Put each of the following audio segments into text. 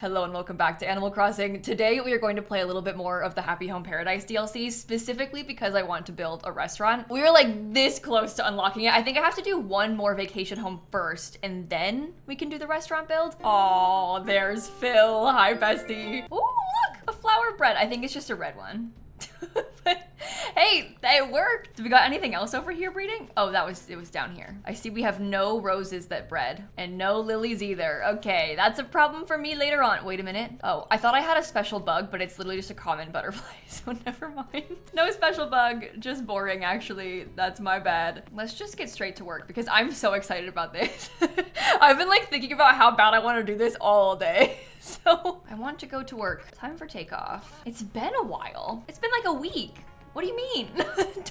Hello and welcome back to Animal Crossing. Today we are going to play a little bit more of the Happy Home Paradise DLC, specifically because I want to build a restaurant. We are like this close to unlocking it. I think I have to do one more vacation home first and then we can do the restaurant build. Oh, there's Phil. Hi, bestie. Oh, look, a flower bread. I think it's just a red one. But hey, it worked. Do we got anything else over here breeding? Oh, it was down here. I see we have no roses that bred and no lilies either. Okay, that's a problem for me later on. Wait a minute. Oh, I thought I had a special bug, but it's literally just a common butterfly, so never mind. No special bug, just boring actually. That's my bad. Let's just get straight to work because I'm so excited about this. I've been like thinking about how bad I want to do this all day. So I want to go to work. Time for takeoff. It's been a while. It's been like a week. What do you mean?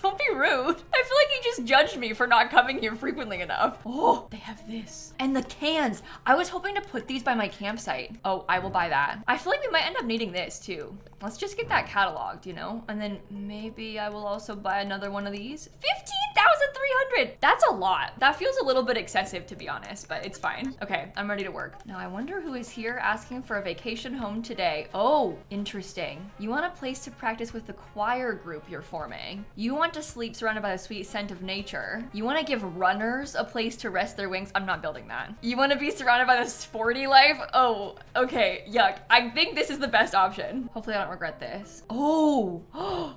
Don't be rude. I feel like you just judged me for not coming here frequently enough. Oh, they have this. And the cans. I was hoping to put these by my campsite. Oh, I will buy that. I feel like we might end up needing this too. Let's just get that cataloged, you know? And then maybe I will also buy another one of these. 15,300. That's a lot. That feels a little bit excessive to be honest, but it's fine. Okay, I'm ready to work. Now I wonder who is here asking for a vacation home today. Oh, interesting. You want a place to practice with the choir group you're forming. You want to sleep surrounded by the sweet scent of nature. You want to give runners a place to rest their wings. I'm not building that. You want to be surrounded by the sporty life. Oh, okay, yuck. I think this is the best option. Hopefully I don't regret this. Oh,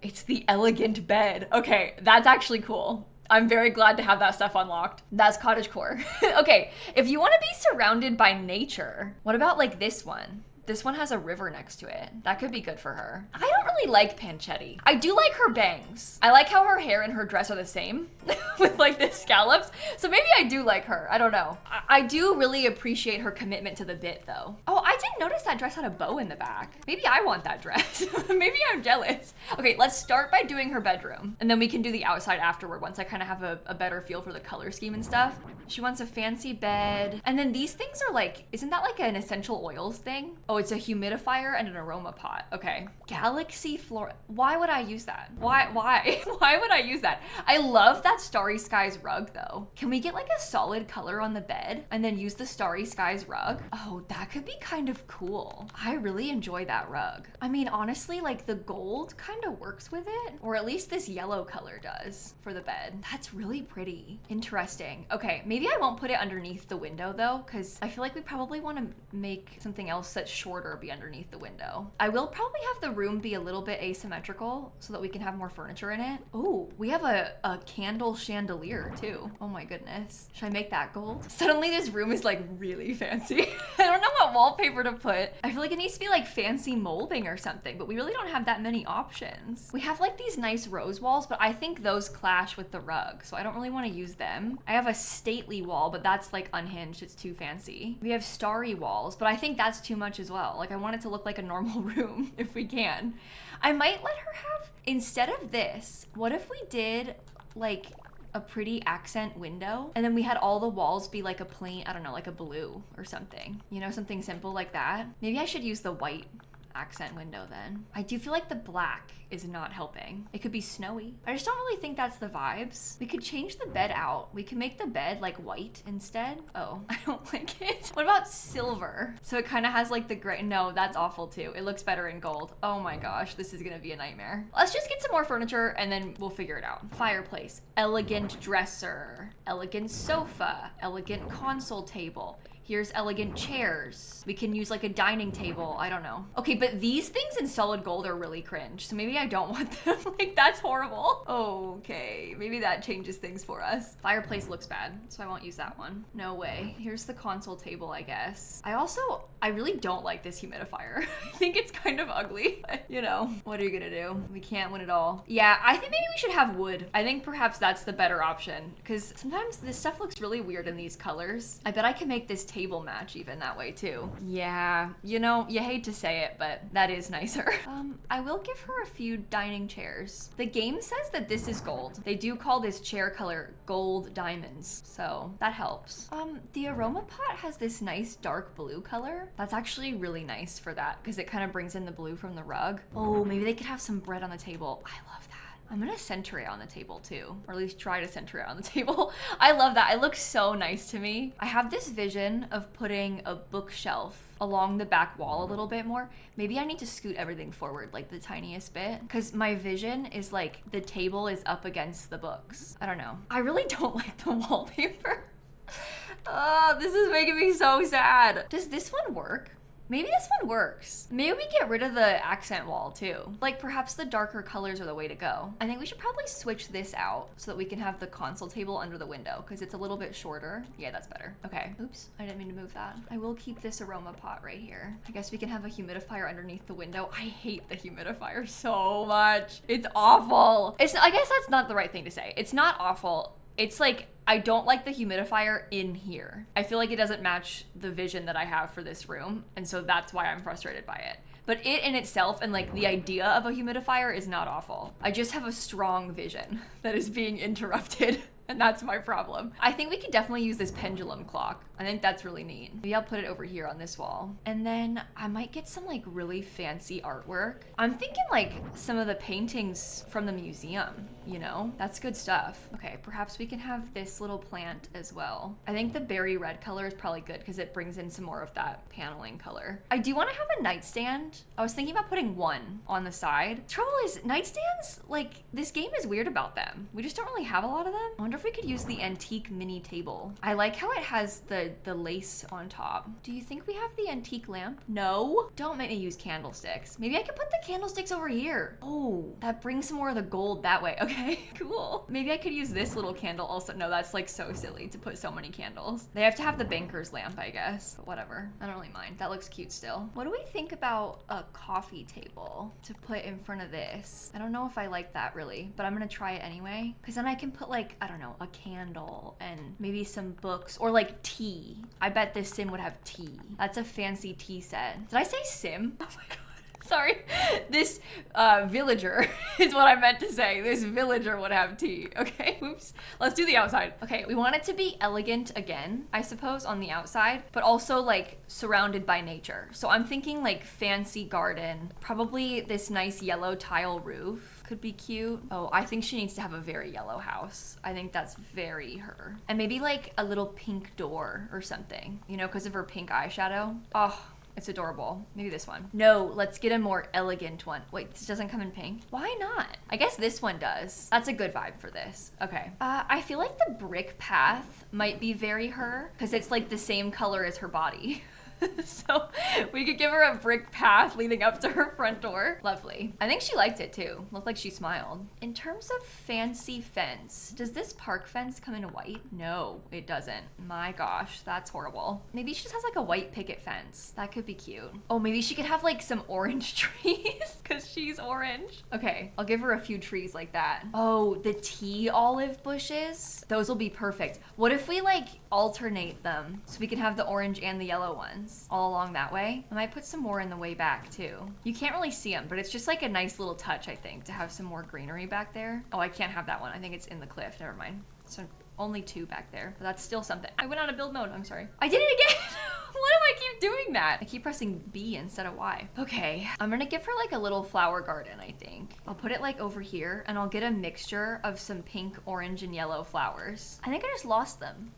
it's the elegant bed. Okay, that's actually cool. I'm very glad to have that stuff unlocked. That's cottagecore. Okay, if you want to be surrounded by nature, what about like this one? This one has a river next to it. That could be good for her. I don't really like Panchetti. I do like her bangs. I like how her hair and her dress are the same with like the scallops. So maybe I do like her. I don't know. I do really appreciate her commitment to the bit though. Oh, I didn't notice that dress had a bow in the back. Maybe I want that dress. Maybe I'm jealous. Okay, let's start by doing her bedroom and then we can do the outside afterward once I kind of have a better feel for the color scheme and stuff. She wants a fancy bed. And then these things are like, isn't that like an essential oils thing? Oh, it's a humidifier and an aroma pot. Okay. Galaxy floor. Why would I use that? Why? Why would I use that? I love that Starry Skies rug though. Can we get like a solid color on the bed and then use the Starry Skies rug? Oh, that could be kind of cool. I really enjoy that rug. I mean, honestly, like the gold kind of works with it, or at least this yellow color does for the bed. That's really pretty. Interesting. Okay, maybe I won't put it underneath the window though, because I feel like we probably want to make something else that's shorter be underneath the window. I will probably have the room be a little bit asymmetrical so that we can have more furniture in it. Oh, we have a candle chandelier too. Oh my goodness. Should I make that gold? Suddenly this room is like really fancy. I don't know what wallpaper to put. I feel like it needs to be like fancy molding or something, but we really don't have that many options. We have like these nice rose walls, but I think those clash with the rug, so I don't really want to use them. I have a stately wall, but that's like unhinged. It's too fancy. We have starry walls, but I think that's too much as well. Like I want it to look like a normal room if we can. I might let her have, instead of this, what if we did like a pretty accent window and then we had all the walls be like a plain, I don't know, like a blue or something, you know, something simple like that. Maybe I should use the white accent window then. I do feel like the black is not helping. It could be snowy. I just don't really think that's the vibes. We could change the bed out. We could make the bed like white instead. Oh, I don't like it. What about silver? So it kind of has like the gray. No, that's awful too. It looks better in gold. Oh my gosh, this is gonna be a nightmare. Let's just get some more furniture and then we'll figure it out. Fireplace, elegant dresser, elegant sofa, elegant console table. Here's elegant chairs. We can use like a dining table. I don't know. Okay, but these things in solid gold are really cringe. So maybe I don't want them. Like that's horrible. Okay, maybe that changes things for us. Fireplace looks bad, so I won't use that one. No way. Here's the console table, I guess. I really don't like this humidifier. I think it's kind of ugly. You know, what are you gonna do? We can't win it all. Yeah, I think maybe we should have wood. I think perhaps that's the better option because sometimes this stuff looks really weird in these colors. I bet I can make this table match even that way too. Yeah, you know, you hate to say it, but that is nicer. I will give her a few dining chairs. The game says that this is gold. They do call this chair color gold diamonds, so that helps. The aroma pot has this nice dark blue color. That's actually really nice for that because it kind of brings in the blue from the rug. Oh, maybe they could have some bread on the table. I love that. I'm gonna center it on the table too, or at least try to center it on the table. I love that. It looks so nice to me. I have this vision of putting a bookshelf along the back wall a little bit more. Maybe I need to scoot everything forward like the tiniest bit, because my vision is like the table is up against the books. I don't know. I really don't like the wallpaper. Oh, this is making me so sad. Does this one work? Maybe this one works. Maybe we get rid of the accent wall too. Like perhaps the darker colors are the way to go. I think we should probably switch this out so that we can have the console table under the window because it's a little bit shorter. Yeah, that's better. Okay, oops, I didn't mean to move that. I will keep this aroma pot right here. I guess we can have a humidifier underneath the window. I hate the humidifier so much. It's awful. I guess that's not the right thing to say. It's not awful. It's like, I don't like the humidifier in here. I feel like it doesn't match the vision that I have for this room, and so that's why I'm frustrated by it. But it in itself and like the idea of a humidifier is not awful. I just have a strong vision that is being interrupted. And that's my problem. I think we could definitely use this pendulum clock. I think that's really neat. Maybe I'll put it over here on this wall. And then I might get some like really fancy artwork. I'm thinking like some of the paintings from the museum, you know? That's good stuff. Okay, perhaps we can have this little plant as well. I think the berry red color is probably good because it brings in some more of that paneling color. I do want to have a nightstand. I was thinking about putting one on the side. Trouble is, nightstands, like this game is weird about them. We just don't really have a lot of them. I wonder if we could use the antique mini table. I like how it has the lace on top. Do you think we have the antique lamp? No. Don't make me use candlesticks. Maybe I could put the candlesticks over here. Oh, that brings some more of the gold that way. Okay, cool. Maybe I could use this little candle also. No, that's like so silly to put so many candles. They have to have the banker's lamp, I guess. But whatever. I don't really mind. That looks cute still. What do we think about a coffee table to put in front of this? I don't know if I like that really, but I'm gonna try it anyway. Because then I can put like, I don't know, a candle and maybe some books or like tea. I bet this sim would have tea. That's a fancy tea set. Did I say sim? Oh my god. Sorry. This villager is what I meant to say. This villager would have tea. Okay, oops. Let's do the outside. Okay, we want it to be elegant again, I suppose, on the outside, but also like surrounded by nature. So I'm thinking like fancy garden, probably this nice yellow tile roof. Could be cute. Oh, I think she needs to have a very yellow house. I think that's very her. And maybe like a little pink door or something, you know, because of her pink eyeshadow. Oh, it's adorable. Maybe this one. No, let's get a more elegant one. Wait, this doesn't come in pink? Why not? I guess this one does. That's a good vibe for this. Okay. I feel like the brick path might be very her because it's like the same color as her body. So we could give her a brick path leading up to her front door. Lovely. I think she liked it too. Looked like she smiled. In terms of fancy fence, does this park fence come in white? No, it doesn't. My gosh, that's horrible. Maybe she just has like a white picket fence. That could be cute. Oh, maybe she could have like some orange trees because she's orange. Okay, I'll give her a few trees like that. Oh, the tea olive bushes. Those will be perfect. What if we like alternate them so we can have the orange and the yellow ones all along that way? I might put some more in the way back too. You can't really see them, but it's just like a nice little touch, I think, to have some more greenery back there. Oh, I can't have that one. I think it's in the cliff. Never mind. So only two back there, but that's still something. I went out of build mode. I'm sorry. I did it again. Why do I keep doing that? I keep pressing B instead of Y. Okay, I'm gonna give her like a little flower garden, I think. I'll put it like over here and I'll get a mixture of some pink, orange, and yellow flowers. I think I just lost them.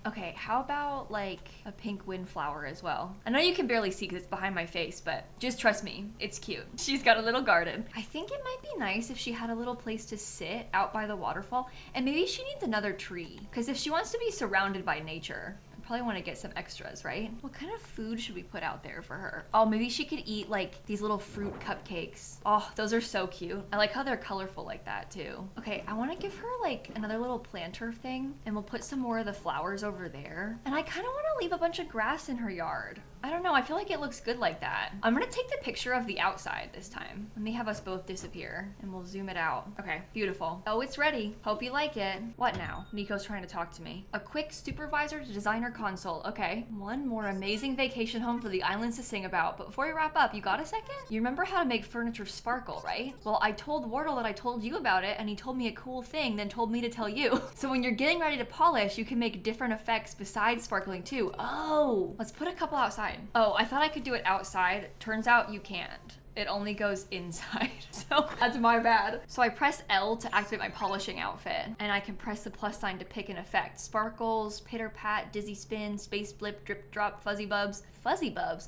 Okay, how about like a pink windflower as well? I know you can barely see because it's behind my face, but just trust me, it's cute. She's got a little garden. I think it might be nice if she had a little place to sit out by the waterfall, and maybe she needs another tree because if she wants to be surrounded by nature, probably want to get some extras, right? What kind of food should we put out there for her? Oh, maybe she could eat like these little fruit cupcakes. Oh, those are so cute. I like how they're colorful like that too. Okay, I want to give her like another little planter thing, and we'll put some more of the flowers over there. And I kind of want to leave a bunch of grass in her yard. I don't know, I feel like it looks good like that. I'm gonna take the picture of the outside this time. Let me have us both disappear and we'll zoom it out. Okay, beautiful. Oh, it's ready. Hope you like it. What now? Nico's trying to talk to me. A quick supervisor to designer console. Okay, one more amazing vacation home for the islands to sing about. But before we wrap up, you got a second? You remember how to make furniture sparkle, right? Well, I told Wardle that I told you about it and he told me a cool thing, then told me to tell you. So when you're getting ready to polish, you can make different effects besides sparkling too. Oh, let's put a couple outside. Oh, I thought I could do it outside. Turns out you can't. it only goes inside. So that's my bad. So I press L to activate my polishing outfit, and I can press the plus sign to pick an effect. Sparkles, pitter pat, dizzy spin, space blip, drip drop, fuzzy bubs,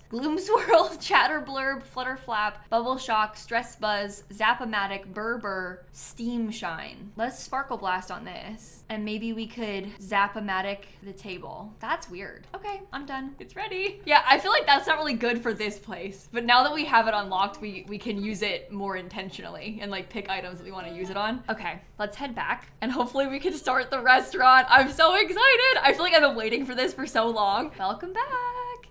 gloom swirl, chatter blurb, flutter flap, bubble shock, stress buzz, zap-o-matic, burr, steam shine. Let's sparkle blast on this, and maybe we could zap-o-matic the table. That's weird. Okay, I'm done. It's ready. Yeah, I feel like that's not really good for this place, but now that we have it unlocked, we can use it more intentionally and like pick items that we want to use it on. Okay, let's head back, and hopefully we can start the restaurant. I'm so excited. I feel like I've been waiting for this for so long. Welcome back.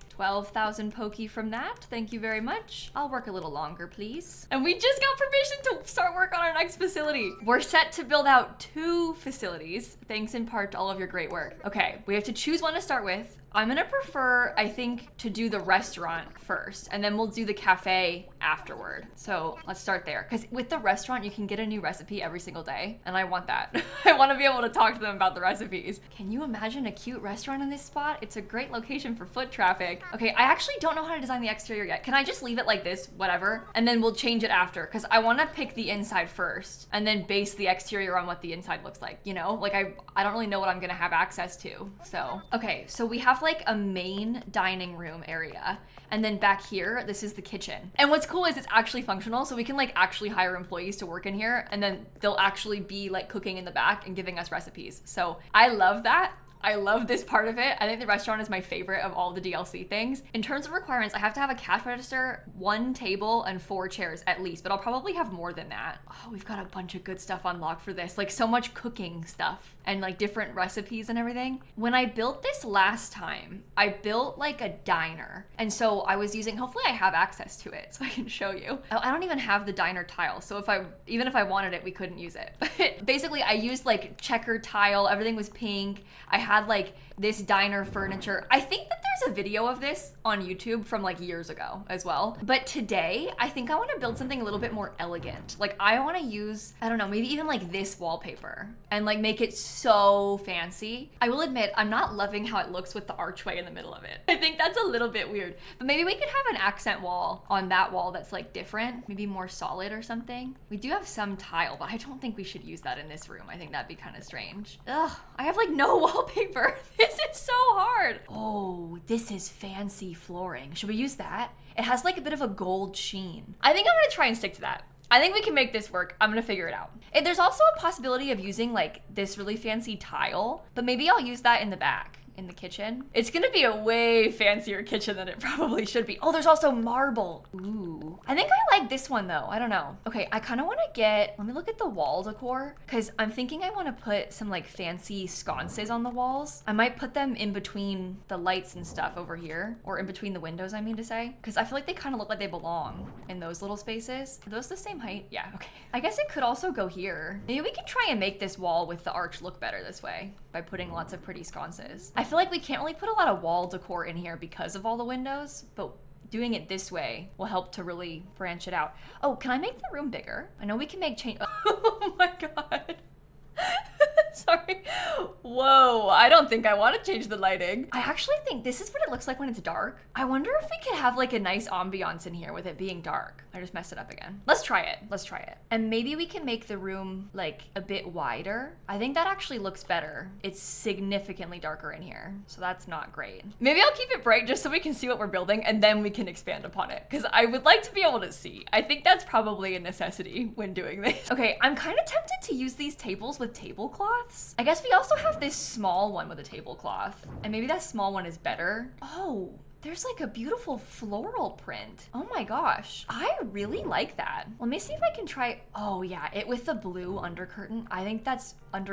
12,000 pokey from that. Thank you very much. I'll work a little longer, please. And we just got permission to start work on our next facility. We're set to build out 2 facilities, thanks in part to all of your great work. Okay, we have to choose one to start with. I'm gonna prefer, I think, to do the restaurant first, and then we'll do the cafe afterward. So let's start there. Because with the restaurant, you can get a new recipe every single day, and I want that. I wanna be able to talk to them about the recipes. Can you imagine a cute restaurant in this spot? It's a great location for foot traffic. Okay, I actually don't know how to design the exterior yet. Can I just leave it like this, whatever? And then we'll change it after, because I wanna pick the inside first, and then base the exterior on what the inside looks like, you know? Like, I don't really know what I'm gonna have access to, so. Okay, so we have like a main dining room area, and then back here this is the kitchen. And what's cool is it's actually functional, so we can like actually hire employees to work in here, and then they'll actually be like cooking in the back and giving us recipes. So I love that. I love this part of it. I think the restaurant is my favorite of all the DLC things. In terms of requirements, I have to have a cash register, 1 table, and 4 chairs at least, but I'll probably have more than that. Oh, we've got a bunch of good stuff unlocked for this, like so much cooking stuff and like different recipes and everything. When I built this last time, I built like a diner. And so I was using, hopefully I have access to it so I can show you. I don't even have the diner tile, so even if I wanted it, we couldn't use it. Basically, I used like checker tile, everything was pink. I had like this diner furniture. I think that there's a video of this on YouTube from like years ago as well. But today, I think I want to build something a little bit more elegant. Like I want to use, I don't know, maybe even like this wallpaper and like make it so fancy. I will admit, I'm not loving how it looks with the archway in the middle of it. I think that's a little bit weird, but maybe we could have an accent wall on that wall that's like different, maybe more solid or something. We do have some tile, but I don't think we should use that in this room. I think that'd be kind of strange. Ugh, I have like no wallpaper. This is so hard. Oh, this is fancy flooring. Should we use that? It has like a bit of a gold sheen. I think I'm gonna try and stick to that. I think we can make this work. I'm gonna figure it out. And there's also a possibility of using like this really fancy tile, but maybe I'll use that in the back. In the kitchen. It's gonna be a way fancier kitchen than it probably should be. Oh, there's also marble. Ooh. I think I like this one though. I don't know. Okay, I kind of want to let me look at the wall decor, because I'm thinking I want to put some like fancy sconces on the walls. I might put them in between the lights and stuff over here, or in between the windows, I mean to say, because I feel like they kind of look like they belong in those little spaces. Are those the same height? Yeah, okay. I guess it could also go here. Maybe we can try and make this wall with the arch look better this way by putting lots of pretty sconces. I feel like we can't really put a lot of wall decor in here because of all the windows, but doing it this way will help to really branch it out. Oh, can I make the room bigger? I know we can make change. Oh my God. Sorry. Whoa, I don't think I want to change the lighting. I actually think this is what it looks like when it's dark. I wonder if we could have like a nice ambiance in here with it being dark. I just messed it up again. Let's try it. Let's try it. And maybe we can make the room like a bit wider. I think that actually looks better. It's significantly darker in here, so that's not great. Maybe I'll keep it bright just so we can see what we're building, and then we can expand upon it, because I would like to be able to see. I think that's probably a necessity when doing this. Okay, I'm kind of tempted to use these tables with tablecloths. I guess we also have this small one with a tablecloth, and maybe that small one is better. Oh, there's like a beautiful floral print. Oh my gosh, I really like that. Let me see if I can try, oh yeah, it with the blue undercurtain. I think that's what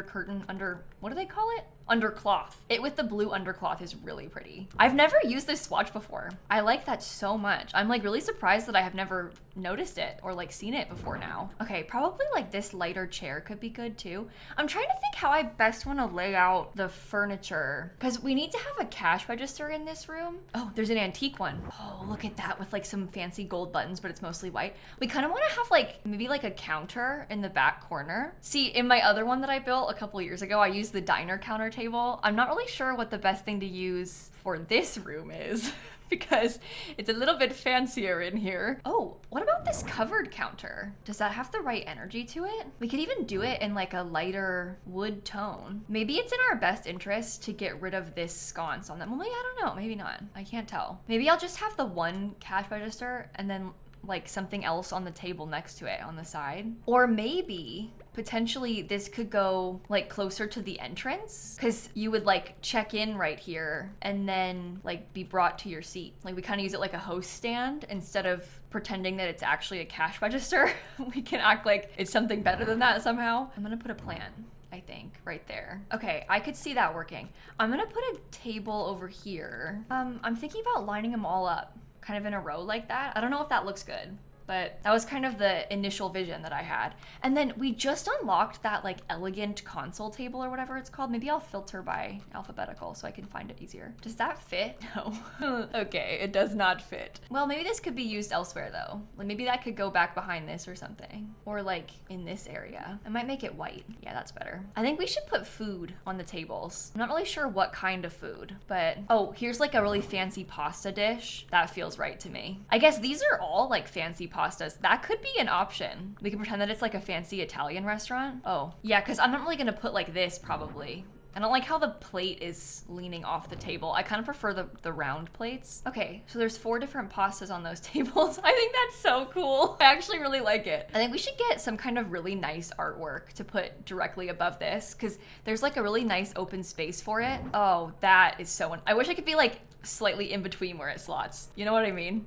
do they call it? Undercloth. It with the blue undercloth is really pretty. I've never used this swatch before. I like that so much. I'm like really surprised that I have never noticed it or like seen it before now. Okay, probably like this lighter chair could be good too. I'm trying to think how I best want to lay out the furniture, because we need to have a cash register in this room. Oh, there's an antique one. Oh, look at that with like some fancy gold buttons, but it's mostly white. We kind of want to have like maybe like a counter in the back corner. See, in my other one that I built a couple years ago, I used the diner counter table. I'm not really sure what the best thing to use for this room is, because it's a little bit fancier in here. Oh, what about this covered counter? Does that have the right energy to it? We could even do it in like a lighter wood tone. Maybe it's in our best interest to get rid of this sconce on them. Well, maybe, I don't know, maybe not. I can't tell. Maybe I'll just have the one cash register and then like something else on the table next to it on the side. Or maybe potentially this could go like closer to the entrance, because you would like check in right here and then like be brought to your seat. Like we kind of use it like a host stand instead of pretending that it's actually a cash register. We can act like it's something better than that somehow. I'm gonna put a plant, I think, right there. Okay, I could see that working. I'm gonna put a table over here. I'm thinking about lining them all up kind of in a row like that. I don't know if that looks good, but that was kind of the initial vision that I had. And then we just unlocked that like elegant console table or whatever it's called. Maybe I'll filter by alphabetical so I can find it easier. Does that fit? No. Okay, it does not fit. Well, maybe this could be used elsewhere though. Like maybe that could go back behind this or something. Or like in this area. I might make it white. Yeah, that's better. I think we should put food on the tables. I'm not really sure what kind of food, but oh, here's like a really fancy pasta dish. That feels right to me. I guess these are all like fancy pastas. That could be an option. We can pretend that it's like a fancy Italian restaurant. Oh, yeah, because I'm not really gonna put like this probably. I don't like how the plate is leaning off the table. I kind of prefer the round plates. Okay, so there's 4 different pastas on those tables. I think that's so cool. I actually really like it. I think we should get some kind of really nice artwork to put directly above this, because there's like a really nice open space for it. Oh, that is so, I wish I could be like slightly in between where it slots. You know what I mean?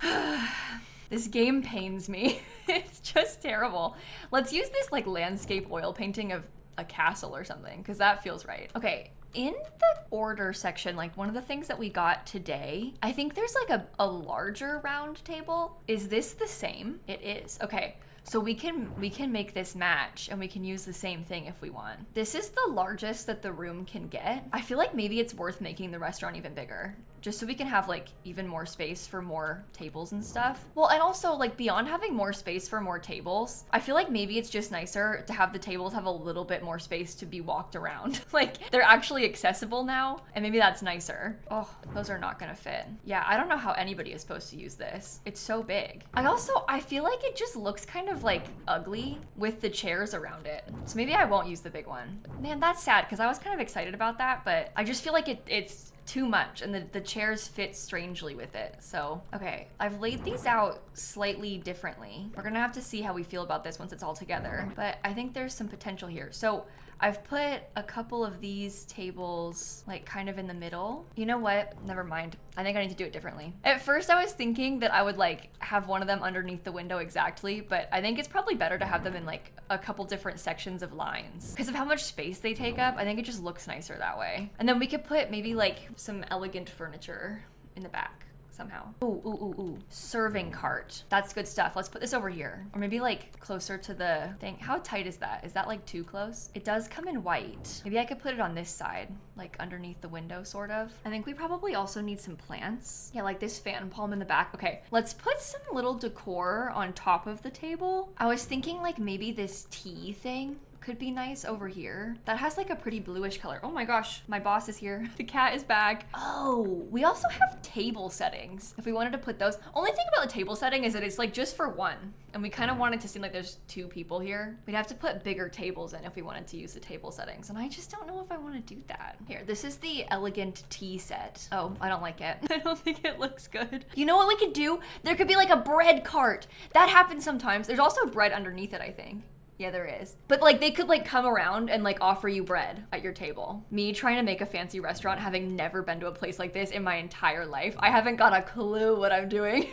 This game pains me. It's just terrible. Let's use this like landscape oil painting of a castle or something, because that feels right. Okay, in the order section, like one of the things that we got today, I think there's like a larger round table. Is this the same? It is. Okay. So we can make this match and we can use the same thing if we want. This is the largest that the room can get. I feel like maybe it's worth making the restaurant even bigger, just so we can have like even more space for more tables and stuff. Well, and also like beyond having more space for more tables, I feel like maybe it's just nicer to have the tables have a little bit more space to be walked around. Like they're actually accessible now, and maybe that's nicer. Oh, those are not gonna fit. Yeah, I don't know how anybody is supposed to use this. It's so big. I feel like it just looks kind of like ugly with the chairs around it. So maybe I won't use the big one. Man, that's sad because I was kind of excited about that, but I just feel like it's too much and the chairs fit strangely with it. So, okay, I've laid these out slightly differently. We're gonna have to see how we feel about this once it's all together, but I think there's some potential here. So I've put a couple of these tables like kind of in the middle. You know what? Never mind. I think I need to do it differently. At first I was thinking that I would like have one of them underneath the window exactly, but I think it's probably better to have them in like a couple different sections of lines. Because of how much space they take up, I think it just looks nicer that way. And then we could put maybe like some elegant furniture in the back somehow. Ooh. Serving cart. That's good stuff. Let's put this over here. Or maybe like closer to the thing. How tight is that? Is that like too close? It does come in white. Maybe I could put it on this side, like underneath the window sort of. I think we probably also need some plants. Yeah, like this fan palm in the back. Okay, let's put some little decor on top of the table. I was thinking like maybe this tea thing could be nice over here. That has like a pretty bluish color. Oh my gosh, my boss is here. The cat is back. Oh, we also have table settings if we wanted to put those. Only thing about the table setting is that it's like just for one, and we kind of want it to seem like there's 2 people here. We'd have to put bigger tables in if we wanted to use the table settings, and I just don't know if I want to do that. Here, this is the elegant tea set. Oh, I don't like it. I don't think it looks good. You know what we could do? There could be like a bread cart. That happens sometimes. There's also bread underneath it, I think. Yeah, there is. But like they could like come around and like offer you bread at your table. Me trying to make a fancy restaurant, having never been to a place like this in my entire life. I haven't got a clue what I'm doing.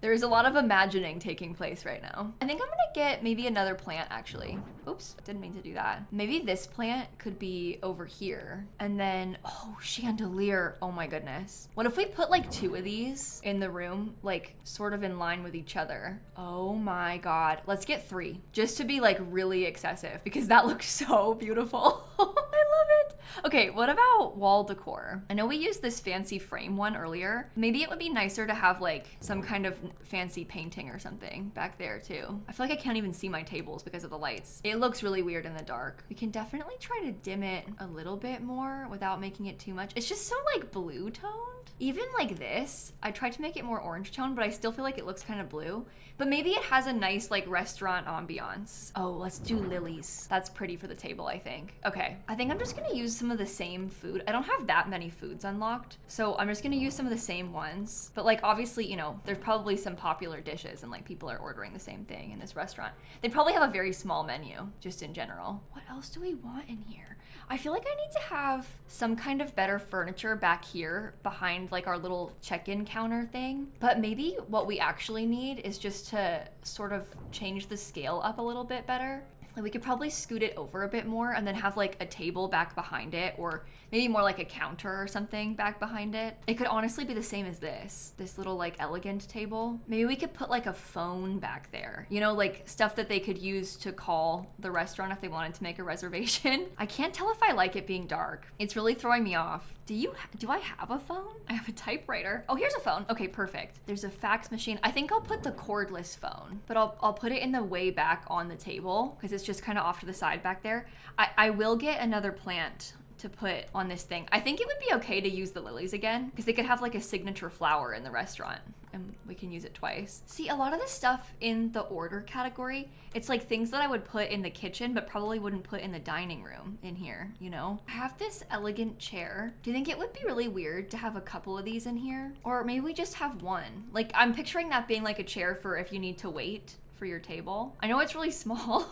There's a lot of imagining taking place right now. I think I'm gonna get maybe another plant actually. Oops, didn't mean to do that. Maybe this plant could be over here. And then, oh, chandelier, oh my goodness. What if we put like 2 of these in the room, like sort of in line with each other? Oh my God, let's get 3, just to be like really excessive because that looks so beautiful. I love it. Okay, what about wall decor? I know we used this fancy frame one earlier. Maybe it would be nicer to have like some kind of fancy painting or something back there too. I feel like I can't even see my tables because of the lights. It looks really weird in the dark. We can definitely try to dim it a little bit more without making it too much. It's just so like blue toned. Even like this, I tried to make it more orange tone, but I still feel like it looks kind of blue. But maybe it has a nice like restaurant ambiance. Oh, let's do lilies. That's pretty for the table, I think. Okay, I think I'm just gonna use some of the same food. I don't have that many foods unlocked, so I'm just gonna use some of the same ones. But like obviously, you know, there's probably some popular dishes and like people are ordering the same thing in this restaurant. They probably have a very small menu, just in general. What else do we want in here? I feel like I need to have some kind of better furniture back here behind like our little check-in counter thing. But maybe what we actually need is just to sort of change the scale up a little bit better. Like we could probably scoot it over a bit more and then have like a table back behind it, or maybe more like a counter or something back behind it. It could honestly be the same as this little like elegant table. Maybe we could put like a phone back there, you know, like stuff that they could use to call the restaurant if they wanted to make a reservation. I can't tell if I like it being dark. It's really throwing me off. Do I have a phone? I have a typewriter. Oh, here's a phone. Okay, perfect. There's a fax machine. I think I'll put the cordless phone, but I'll put it in the way back on the table because it's just kind of off to the side back there. I will get another plant to put on this thing. I think it would be okay to use the lilies again because they could have like a signature flower in the restaurant and we can use it twice. See, a lot of the stuff in the order category, it's like things that I would put in the kitchen but probably wouldn't put in the dining room in here, you know? I have this elegant chair. Do you think it would be really weird to have a couple of these in here? Or maybe we just have one. Like I'm picturing that being like a chair for if you need to wait for your table. I know it's really small.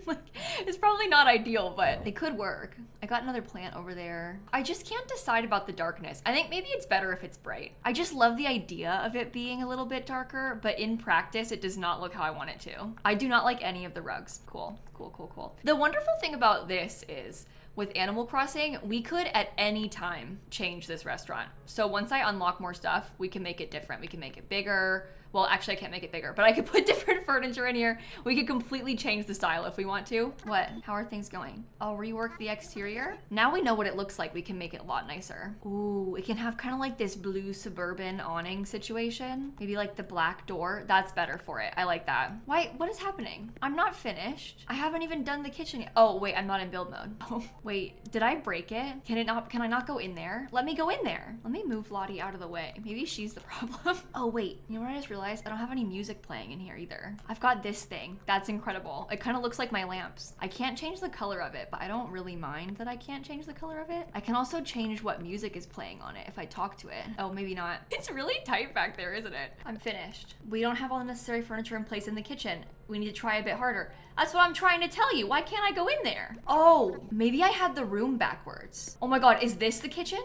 Like, it's probably not ideal, but it could work. I got another plant over there. I just can't decide about the darkness. I think maybe it's better if it's bright. I just love the idea of it being a little bit darker, but in practice, it does not look how I want it to. I do not like any of the rugs. Cool, cool, cool, cool. The wonderful thing about this is with Animal Crossing, we could at any time change this restaurant. So once I unlock more stuff, we can make it different. We can make it bigger. Well, actually I can't make it bigger, but I could put different furniture in here. We could completely change the style if we want to. What? How are things going? I'll rework the exterior. Now we know what it looks like. We can make it a lot nicer. Ooh, it can have kind of like this blue suburban awning situation. Maybe like the black door. That's better for it. I like that. Why? What is happening? I'm not finished. I haven't even done the kitchen yet. Oh, wait, I'm not in build mode. Oh, wait, did I break it? Can I not go in there? Let me go in there. Let me move Lottie out of the way. Maybe she's the problem. Oh, wait, you know what I just realized? I don't have any music playing in here either. I've got this thing. That's incredible. It kind of looks like my lamps. I can't change the color of it, but I don't really mind that I can't change the color of it. I can also change what music is playing on it if I talk to it. Oh, maybe not. It's really tight back there, isn't it? I'm finished. We don't have all the necessary furniture in place in the kitchen. We need to try a bit harder. That's what I'm trying to tell you. Why can't I go in there? Oh, maybe I had the room backwards. Oh my God, is this the kitchen?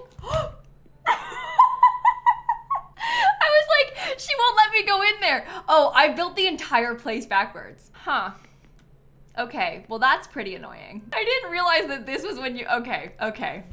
She won't let me go in there. Oh, I built the entire place backwards. Huh. Okay, well that's pretty annoying. I didn't realize that this was when you, okay,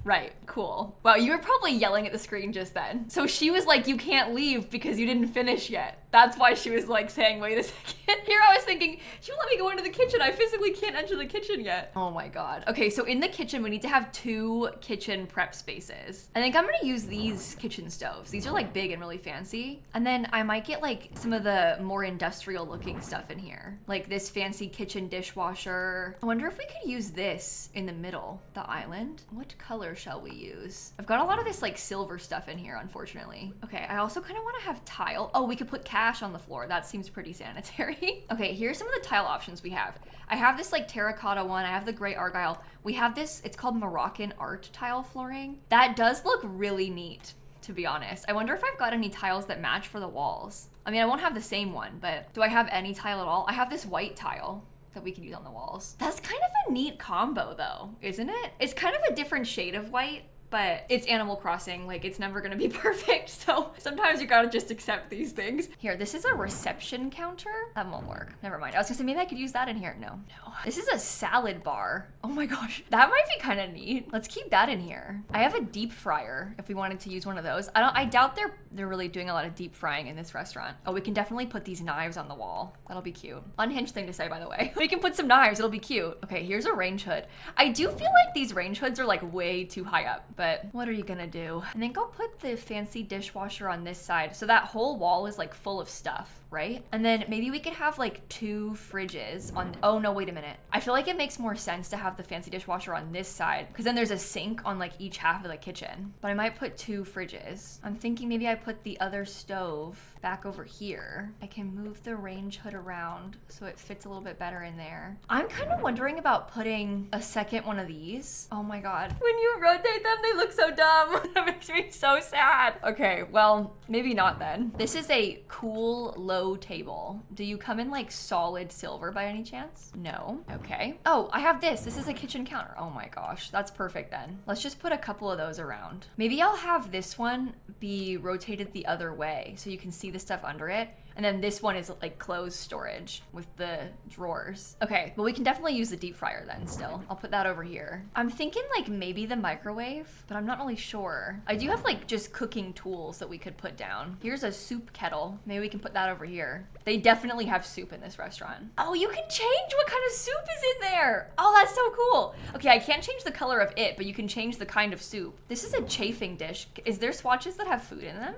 right, cool. Wow, you were probably yelling at the screen just then. So she was like, you can't leave because you didn't finish yet. That's why she was like saying, wait a second. Here I was thinking, she won't let me go into the kitchen. I physically can't enter the kitchen yet. Oh my God. Okay, so in the kitchen, we need to have 2 kitchen prep spaces. I think I'm gonna use these kitchen stoves. These are like big and really fancy. And then I might get like some of the more industrial looking stuff in here. Like this fancy kitchen dishwasher. I wonder if we could use this in the middle, the island. What color shall we use? I've got a lot of this like silver stuff in here, unfortunately. Okay, I also kind of want to have tile. Oh, we could put cash on the floor. That seems pretty sanitary. Okay, here's some of the tile options we have. I have this like terracotta one. I have the gray argyle. We have this, it's called Moroccan art tile flooring. That does look really neat, to be honest. I wonder if I've got any tiles that match for the walls. I mean, I won't have the same one, but do I have any tile at all? I have this white tile that we can use on the walls. That's kind of a neat combo though, isn't it? It's kind of a different shade of white, but it's Animal Crossing. Like, it's never gonna be perfect. So sometimes you gotta just accept these things. Here, this is a reception counter. That won't work. Never mind. I was gonna say maybe I could use that in here. No. This is a salad bar. Oh my gosh. That might be kind of neat. Let's keep that in here. I have a deep fryer if we wanted to use one of those. I doubt they're really doing a lot of deep frying in this restaurant. Oh, we can definitely put these knives on the wall. That'll be cute. Unhinged thing to say, by the way. We can put some knives. It'll be cute. Okay, here's a range hood. I do feel like these range hoods are like way too high up, but what are you gonna do? I think I'll put the fancy dishwasher on this side. So that whole wall is like full of stuff, right? And then maybe we could have like 2 fridges on, oh no, wait a minute. I feel like it makes more sense to have the fancy dishwasher on this side because then there's a sink on like each half of the kitchen. But I might put 2 fridges. I'm thinking maybe I put the other stove back over here. I can move the range hood around so it fits a little bit better in there. I'm kind of wondering about putting a second one of these. Oh my God. When you rotate them, they look so dumb. That makes me so sad. Okay, well, maybe not then. This is a cool low table. Do you come in like solid silver by any chance? No. Okay. Oh, I have this. This is a kitchen counter. Oh my gosh, that's perfect then. Let's just put a couple of those around. Maybe I'll have this one be rotated the other way so you can see the stuff under it. And then this one is like closed storage with the drawers. Okay, well we can definitely use the deep fryer then still. I'll put that over here. I'm thinking like maybe the microwave, but I'm not really sure. I do have like just cooking tools that we could put down. Here's a soup kettle. Maybe we can put that over here. They definitely have soup in this restaurant. Oh, you can change what kind of soup is in there. Oh, that's so cool. Okay, I can't change the color of it, but you can change the kind of soup. This is a chafing dish. Is there swatches that have food in them?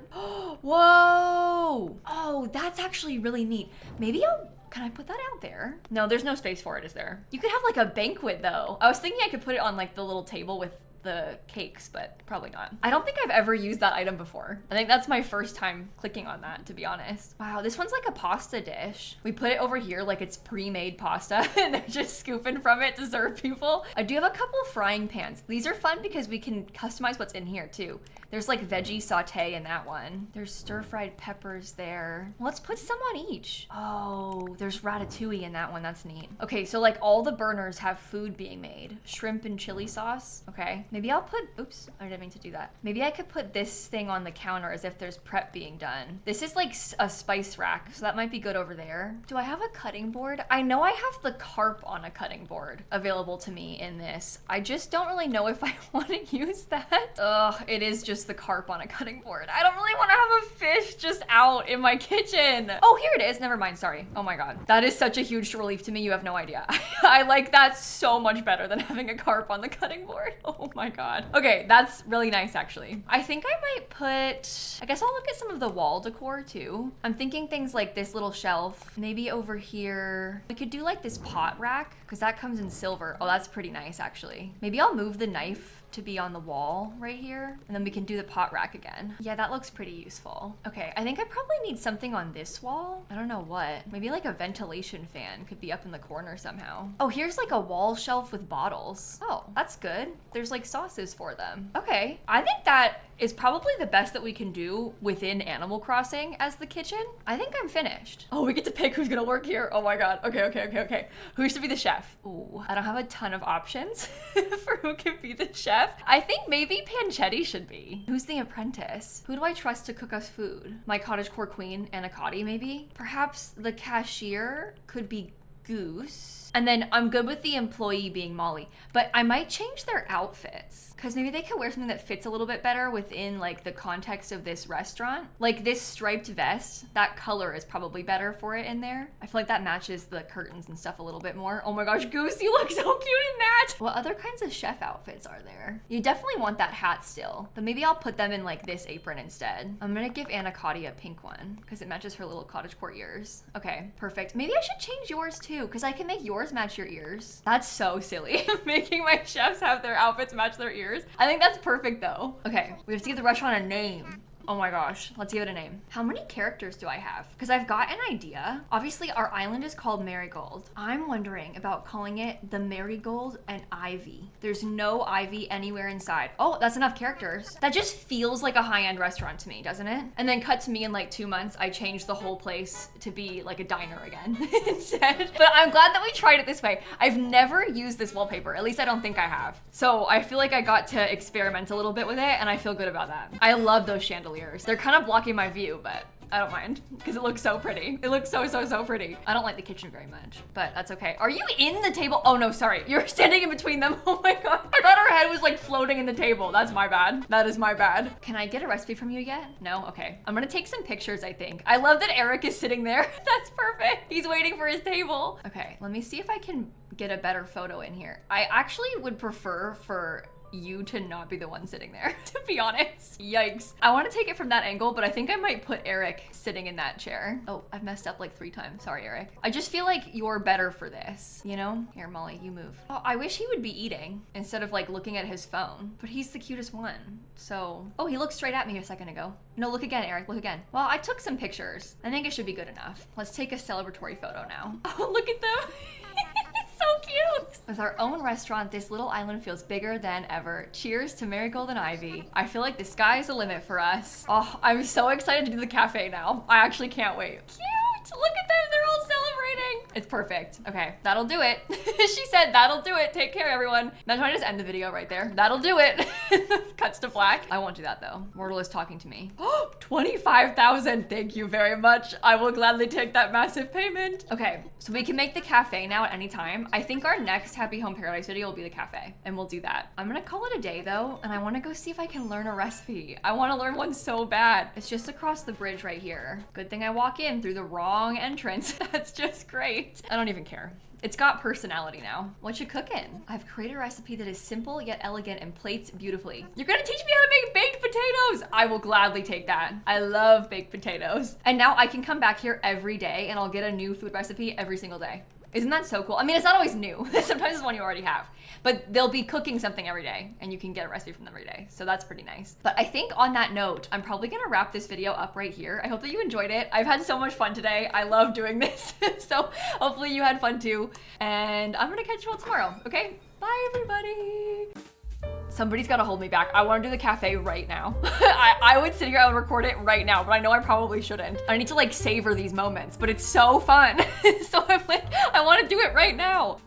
Whoa. Oh, that's actually really neat. Maybe can I put that out there? No, there's no space for it, is there? You could have like a banquet though. I was thinking I could put it on like the little table with the cakes, but probably not. I don't think I've ever used that item before. I think that's my first time clicking on that, to be honest. Wow, this one's like a pasta dish. We put it over here like it's pre-made pasta and they're just scooping from it to serve people. I do have a couple of frying pans. These are fun because we can customize what's in here too. There's like veggie saute in that one. There's stir-fried peppers there. Let's put some on each. Oh, there's ratatouille in that one. That's neat. Okay, so like all the burners have food being made. Shrimp and chili sauce. Okay. Maybe I'll put, oops, I didn't mean to do that. Maybe I could put this thing on the counter as if there's prep being done. This is like a spice rack, so that might be good over there. Do I have a cutting board? I know I have the carp on a cutting board available to me in this. I just don't really know if I want to use that. Ugh, it is just the carp on a cutting board. I don't really want to have a fish just out in my kitchen. Oh, here it is. Never mind, sorry. Oh my God. That is such a huge relief to me. You have no idea. I like that so much better than having a carp on the cutting board. Oh my God. Okay, that's really nice actually. I think I might put, I guess I'll look at some of the wall decor too. I'm thinking things like this little shelf, maybe over here. We could do like this pot rack because that comes in silver. Oh, that's pretty nice actually. Maybe I'll move the knife to be on the wall right here, and then we can do the pot rack again. Yeah, that looks pretty useful. Okay, I think I probably need something on this wall. I don't know what. Maybe like a ventilation fan could be up in the corner somehow. Oh, here's like a wall shelf with bottles. Oh, that's good. There's like sauces for them. Okay, I think that is probably the best that we can do within Animal Crossing as the kitchen. I think I'm finished. Oh, we get to pick who's gonna work here. Oh my God. Okay. Who should be the chef? Ooh, I don't have a ton of options for who can be the chef. I think maybe Panchetti should be. Who's the apprentice? Who do I trust to cook us food? My cottagecore queen, Anacotti, maybe? Perhaps the cashier could be Goose. And then I'm good with the employee being Molly, but I might change their outfits because maybe they could wear something that fits a little bit better within like the context of this restaurant. Like this striped vest, that color is probably better for it in there. I feel like that matches the curtains and stuff a little bit more. Oh my gosh, Goose, you look so cute in that. What other kinds of chef outfits are there? You definitely want that hat still, but maybe I'll put them in like this apron instead. I'm gonna give Anacotti a pink one because it matches her little cottagecore ears. Okay, perfect. Maybe I should change yours too because I can make yours match your ears. That's so silly. Making my chefs have their outfits match their ears. I think that's perfect though. Okay, we have to give the restaurant a name. Oh my gosh, let's give it a name. How many characters do I have? Because I've got an idea. Obviously, our island is called Marigold. I'm wondering about calling it the Marigold and Ivy. There's no Ivy anywhere inside. Oh, that's enough characters. That just feels like a high-end restaurant to me, doesn't it? And then cut to me in like 2 months, I changed the whole place to be like a diner again instead. But I'm glad that we tried it this way. I've never used this wallpaper. At least I don't think I have. So I feel like I got to experiment a little bit with it and I feel good about that. I love those chandeliers. They're kind of blocking my view, but I don't mind because it looks so pretty. It looks so pretty. I don't like the kitchen very much, but that's okay. Are you in the table? Oh no, sorry. You're standing in between them. Oh my God. I thought her head was like floating in the table. That's my bad. That is my bad. Can I get a recipe from you yet? No? Okay. I'm gonna take some pictures, I think. I love that Eric is sitting there. That's perfect. He's waiting for his table. Okay, let me see if I can get a better photo in here. I actually would prefer for you to not be the one sitting there, to be honest. Yikes. I want to take it from that angle, but I think I might put Eric sitting in that chair. Oh, I've messed up like 3 times. Sorry, Eric. I just feel like you're better for this, you know? Here, Molly, you move. Oh, I wish he would be eating instead of like looking at his phone, but he's the cutest one. So, oh, he looked straight at me a second ago. No, look again, Eric, look again. Well, I took some pictures. I think it should be good enough. Let's take a celebratory photo now. Oh, look at them. So cute. With our own restaurant, this little island feels bigger than ever. Cheers to Marigold and Ivy. I feel like the sky is the limit for us. Oh, I'm so excited to do the cafe now. I actually can't wait. Cute. Look at them. They're all celebrating. It's perfect. Okay, that'll do it. She said, that'll do it. Take care, everyone. Imagine I just end the video right there. That'll do it. Cuts to black. I won't do that though. Mortal is talking to me. 25,000. Thank you very much. I will gladly take that massive payment. Okay, so we can make the cafe now at any time. I think our next Happy Home Paradise video will be the cafe, and we'll do that. I'm gonna call it a day though, and I wanna go see if I can learn a recipe. I wanna learn one so bad. It's just across the bridge right here. Good thing I walk in through the wrong entrance. That's just great. I don't even care. It's got personality now. What you cooking? I've created a recipe that is simple yet elegant and plates beautifully. You're gonna teach me how to make baked potatoes. I will gladly take that. I love baked potatoes. And now I can come back here every day and I'll get a new food recipe every single day. Isn't that so cool? I mean, it's not always new. Sometimes it's one you already have, but they'll be cooking something every day and you can get a recipe from them every day. So that's pretty nice. But I think on that note, I'm probably gonna wrap this video up right here. I hope that you enjoyed it. I've had so much fun today. I love doing this. So hopefully you had fun too. And I'm gonna catch you all tomorrow, okay? Bye everybody. Somebody's gotta hold me back. I wanna do the cafe right now. I would sit here, I would record it right now, but I know I probably shouldn't. I need to like savor these moments, but it's so fun. So I'm like, I wanna do it right now.